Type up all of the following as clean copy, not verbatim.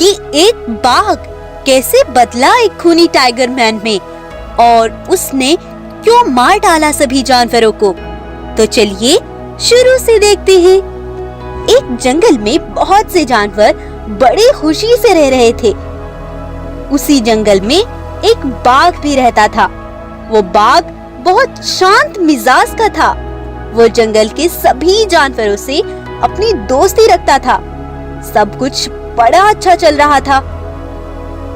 कि एक बाघ कैसे बदला एक खूनी टाइगर मैन में और उसने क्यों मार डाला सभी जानवरों को। तो चलिए शुरू से देखते हैं। एक जंगल में बहुत से जानवर बड़ी खुशी से रह रहे थे। उसी जंगल में एक बाघ भी रहता था। वो बाघ बहुत शांत मिजाज का था। वो जंगल के सभी जानवरों से अपनी दोस्ती रखता था। सब कुछ बड़ा अच्छा चल रहा था,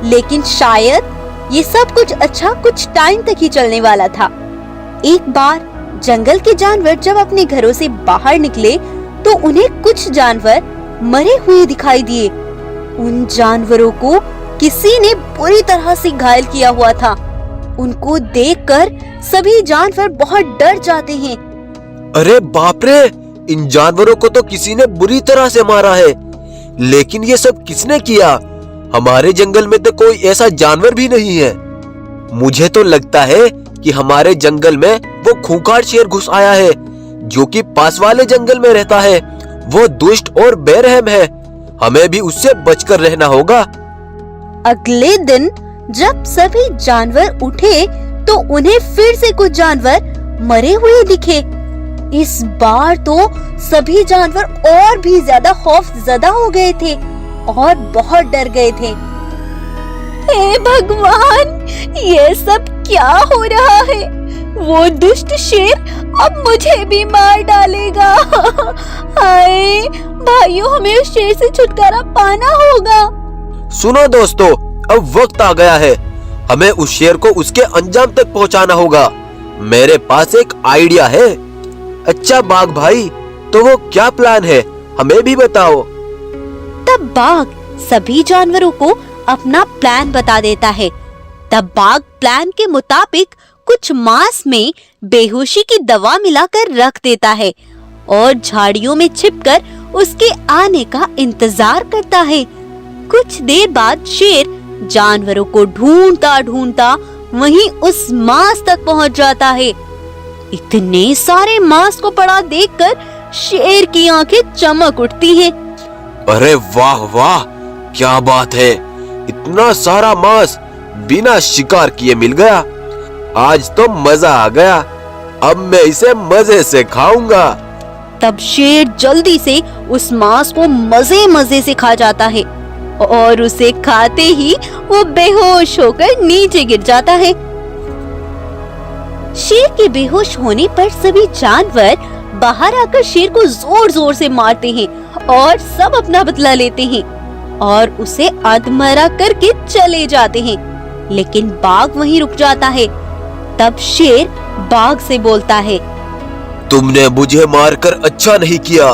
लेकिन शायद ये सब कुछ अच्छा कुछ टाइम तक ही चलने वाला था। एक बार जंगल के जानवर जब अपने घरों से बाहर निकले तो उन्हें कुछ जानवर मरे हुए दिखाई दिए। उन जानवरों को किसी ने बुरी तरह से घायल किया हुआ था। उनको देखकर सभी जानवर बहुत डर जाते हैं। अरे बाप रे, इन जानवरों को तो किसी ने बुरी तरह से मारा है। लेकिन ये सब किसने किया? हमारे जंगल में तो कोई ऐसा जानवर भी नहीं है। मुझे तो लगता है कि हमारे जंगल में वो खूंखार शेर घुस आया है, जो कि पास वाले जंगल में रहता है। वो दुष्ट और बेरहम है। हमें भी उससे बचकर रहना होगा। अगले दिन जब सभी जानवर उठे तो उन्हें फिर से कुछ जानवर मरे हुए दिखे। इस बार तो सभी जानवर और भी ज्यादा खौफजदा हो गए थे और बहुत डर गए थे। हे भगवान, ये सब क्या हो रहा है? वो दुष्ट शेर अब मुझे भी मार डालेगा। हाय भाइयों, हमें उस शेर से छुटकारा पाना होगा। सुनो दोस्तों, अब वक्त आ गया है। हमें उस शेर को उसके अंजाम तक पहुंचाना होगा। मेरे पास एक आइडिया है। अच्छा बाघ भाई, तो वो क्या प्लान है, हमें भी बताओ। तब बाघ सभी जानवरों को अपना प्लान बता देता है। तब बाघ प्लान के मुताबिक कुछ मांस में बेहोशी की दवा मिलाकर रख देता है और झाड़ियों में छिपकर उसके आने का इंतजार करता है। कुछ देर बाद शेर जानवरों को ढूंढता ढूंढता वहीं उस मांस तक पहुंच जाता है। इतने सारे मांस को पड़ा देखकर शेर की आंखें चमक उठती हैं। अरे वाह वाह, क्या बात है! इतना सारा मांस बिना शिकार किए मिल गया। आज तो मजा आ गया। अब मैं इसे मजे से खाऊंगा। तब शेर जल्दी से उस मांस को मजे मजे से खा जाता है और उसे खाते ही वो बेहोश होकर नीचे गिर जाता है। शेर के बेहोश होने पर सभी जानवर बाहर आकर शेर को जोर जोर से मारते हैं और सब अपना बदला लेते हैं और उसे अधमरा करके चले जाते हैं। लेकिन बाघ वहीं रुक जाता है। तब शेर बाघ से बोलता है, तुमने मुझे मारकर अच्छा नहीं किया।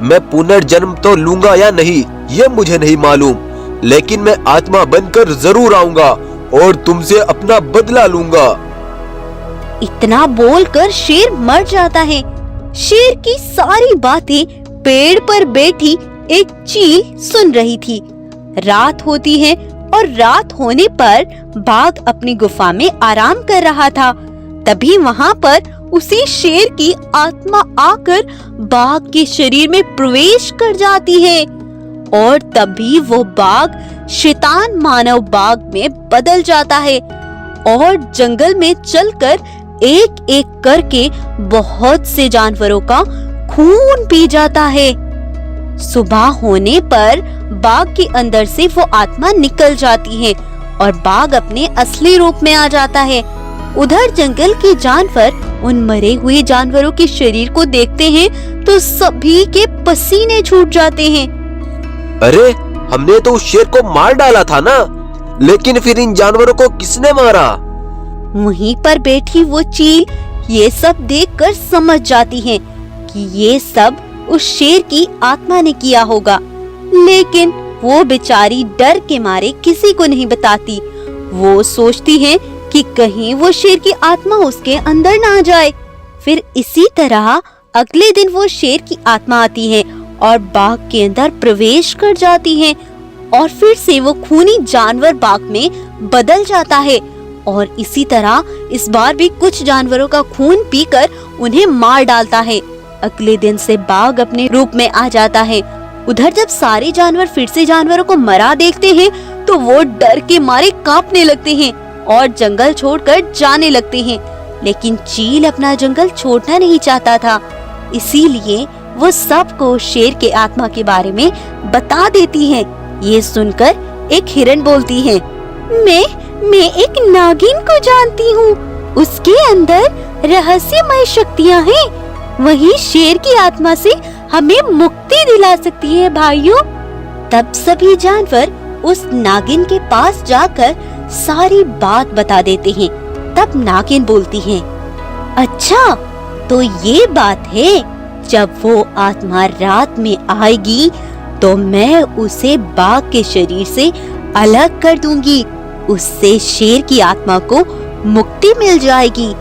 मैं पुनर्जन्म तो लूंगा या नहीं ये मुझे नहीं मालूम, लेकिन मैं आत्मा बनकर जरूर आऊंगा और तुमसे अपना बदला लूंगा। इतना बोलकर शेर मर जाता है। शेर की सारी बातें पेड़ पर बैठी एक चील सुन रही थी। रात होती है और रात होने पर बाघ अपनी गुफा में आराम कर रहा था। तभी वहाँ पर उसी शेर की आत्मा आकर बाघ के शरीर में प्रवेश कर जाती है और तभी वो बाघ शैतान मानव बाघ में बदल जाता है और जंगल में चलकर एक एक करके बहुत से जानवरों का खून पी जाता है। सुबह होने पर बाघ के अंदर से वो आत्मा निकल जाती है और बाघ अपने असली रूप में आ जाता है। उधर जंगल के जानवर उन मरे हुए जानवरों के शरीर को देखते हैं तो सभी के पसीने छूट जाते हैं। अरे, हमने तो उस शेर को मार डाला था ना, लेकिन फिर इन जानवरों को किसने मारा? वहीं पर बैठी वो चील ये सब देखकर समझ जाती है कि ये सब उस शेर की आत्मा ने किया होगा, लेकिन वो बेचारी डर के मारे किसी को नहीं बताती। वो सोचती है कि कहीं वो शेर की आत्मा उसके अंदर ना जाए। फिर इसी तरह अगले दिन वो शेर की आत्मा आती है और बाघ के अंदर प्रवेश कर जाती है और फिर से वो खूनी जानवर बाघ में बदल जाता है और इसी तरह इस बार भी कुछ जानवरों का खून पीकर उन्हें मार डालता है। अगले दिन से बाघ अपने रूप में आ जाता है उधर जब सारे जानवर फिर से जानवरों को मरा देखते हैं तो वो डर के मारे कांपने लगते हैं और जंगल छोड़कर जाने लगते हैं। लेकिन चील अपना जंगल छोड़ना नहीं चाहता था, इसीलिए वो सबको शेर के आत्मा के बारे में बता देती है। ये सुनकर एक हिरन बोलती है, मैं एक नागिन को जानती हूँ, उसके अंदर रहस्यमय शक्तियाँ हैं, वही शेर की आत्मा से हमें मुक्ति दिला सकती है भाइयों। तब सभी जानवर उस नागिन के पास जाकर सारी बात बता देते हैं। तब नागिन बोलती है, अच्छा तो ये बात है, जब वो आत्मा रात में आएगी तो मैं उसे बाघ के शरीर से अलग कर दूंगी, उससे शेर की आत्मा को मुक्ति मिल जाएगी।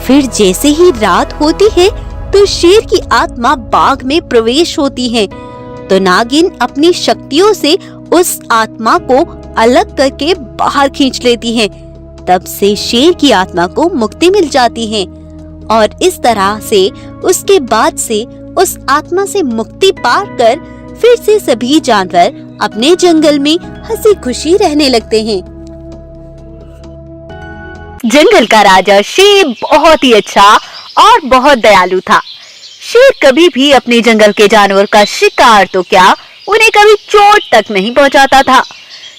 फिर जैसे ही रात होती है तो शेर की आत्मा बाघ में प्रवेश होती है, तो नागिन अपनी शक्तियों से उस आत्मा को अलग करके बाहर खींच लेती है। तब से शेर की आत्मा को मुक्ति मिल जाती है और इस तरह से उसके बाद से उस आत्मा से मुक्ति पाकर फिर से सभी जानवर अपने जंगल में हंसी खुशी रहने लगते हैं। जंगल का राजा शेर बहुत ही अच्छा और बहुत दयालु था। शेर कभी भी अपने जंगल के जानवर का शिकार तो क्या, उन्हें कभी चोट तक नहीं पहुंचाता था।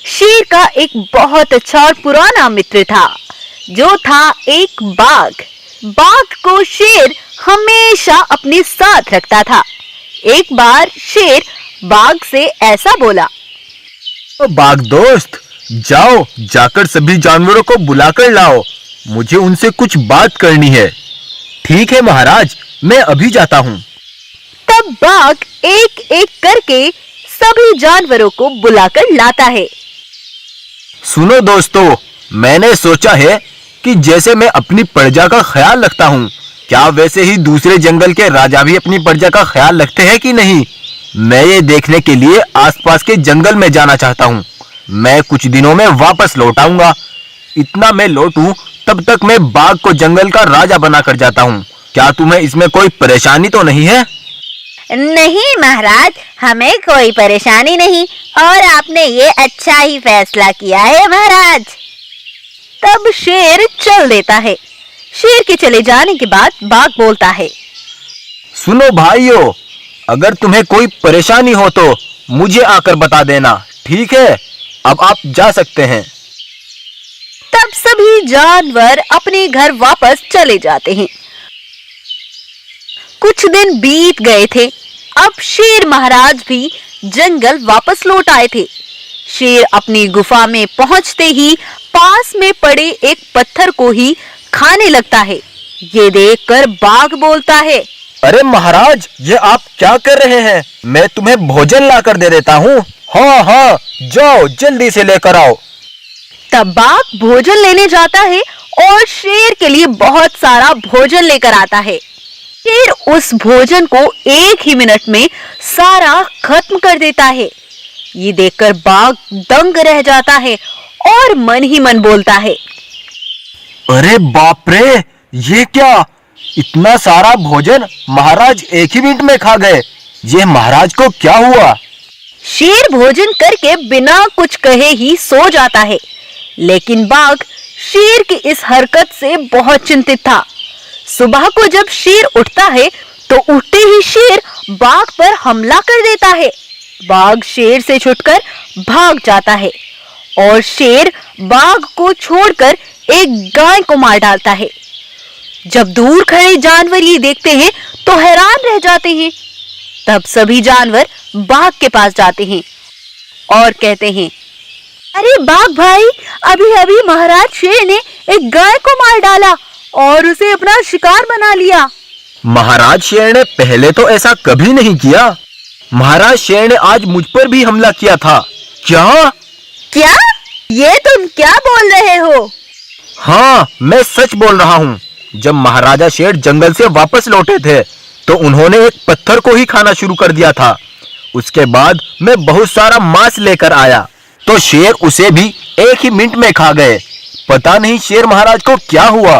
शेर का एक बहुत अच्छा और पुराना मित्र था, जो था एक बाघ। बाघ को शेर हमेशा अपने साथ रखता था। एक बार शेर बाघ से ऐसा बोला, बाघ दोस्त, जाओ जाकर सभी जानवरों को बुलाकर लाओ, मुझे उनसे कुछ बात करनी है। ठीक है महाराज, मैं अभी जाता हूँ। तब बाघ एक एक करके सभी जानवरों को बुलाकर लाता है। सुनो दोस्तों, मैंने सोचा है कि जैसे मैं अपनी प्रजा का ख्याल रखता हूँ, क्या वैसे ही दूसरे जंगल के राजा भी अपनी प्रजा का ख्याल रखते हैं कि नहीं। मैं ये देखने के लिए आसपास के जंगल में जाना चाहता हूँ। मैं कुछ दिनों में वापस लौट आऊंगा। इतना मैं लौटूं तब तक मैं बाघ को जंगल का राजा बनाकर जाता हूँ। क्या तुम्हें इसमें कोई परेशानी तो नहीं है? नहीं महाराज, हमें कोई परेशानी नहीं और आपने ये अच्छा ही फैसला किया है महाराज। तब शेर चल देता है। शेर के चले जाने के बाद बाघ बोलता है, सुनो भाइयों, अगर तुम्हें कोई परेशानी हो तो मुझे आकर बता देना, ठीक है? अब आप जा सकते हैं। तब सभी जानवर अपने घर वापस चले जाते हैं। कुछ दिन बीत गए थे। अब शेर महाराज भी जंगल वापस लौट आए थे। शेर अपनी गुफा में पहुंचते ही पास में पड़े एक पत्थर को ही खाने लगता है। ये देखकर बाघ बोलता है, अरे महाराज, ये आप क्या कर रहे हैं? मैं तुम्हें भोजन लाकर दे देता हूँ। हाँ हाँ, जाओ जल्दी से लेकर आओ। तब बाघ भोजन लेने जाता है और शेर के लिए बहुत सारा भोजन लेकर आता है। शेर उस भोजन को एक ही मिनट में सारा खत्म कर देता है। ये देखकर बाघ दंग रह जाता है और मन ही मन बोलता है, अरे बाप रे, ये क्या? इतना सारा भोजन महाराज एक ही मिनट में खा गए। ये महाराज को क्या हुआ? शेर भोजन करके बिना कुछ कहे ही सो जाता है। लेकिन बाघ शेर की इस हरकत से बहुत चिंतित था। सुबह को जब शेर उठता है तो उठते ही शेर बाघ पर हमला कर देता है। बाघ शेर से छुटकर भाग जाता है और शेर बाघ को छोड़कर एक गाय को मार डालता है। जब दूर खड़े जानवर ये देखते हैं तो हैरान रह जाते हैं। तब सभी जानवर बाघ के पास जाते हैं और कहते हैं, अरे बाघ भाई, अभी अभी महाराज शेर ने एक गाय को मार डाला और उसे अपना शिकार बना लिया। महाराज शेर ने पहले तो ऐसा कभी नहीं किया। महाराज शेर ने आज मुझ पर भी हमला किया था। क्या? ये तुम क्या बोल रहे हो? हाँ, मैं सच बोल रहा हूँ। जब महाराजा शेर जंगल से वापस लौटे थे तो उन्होंने एक पत्थर को ही खाना शुरू कर दिया था। उसके बाद मैं बहुत सारा मांस लेकर आया तो शेर उसे भी एक ही मिनट में खा गए। पता नहीं शेर महाराज को क्या हुआ।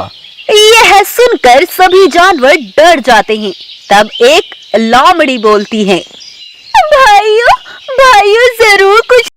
यह सुनकर सभी जानवर डर जाते हैं। तब एक लोमड़ी बोलती है, भाइयों, भाइयों जरूर कुछ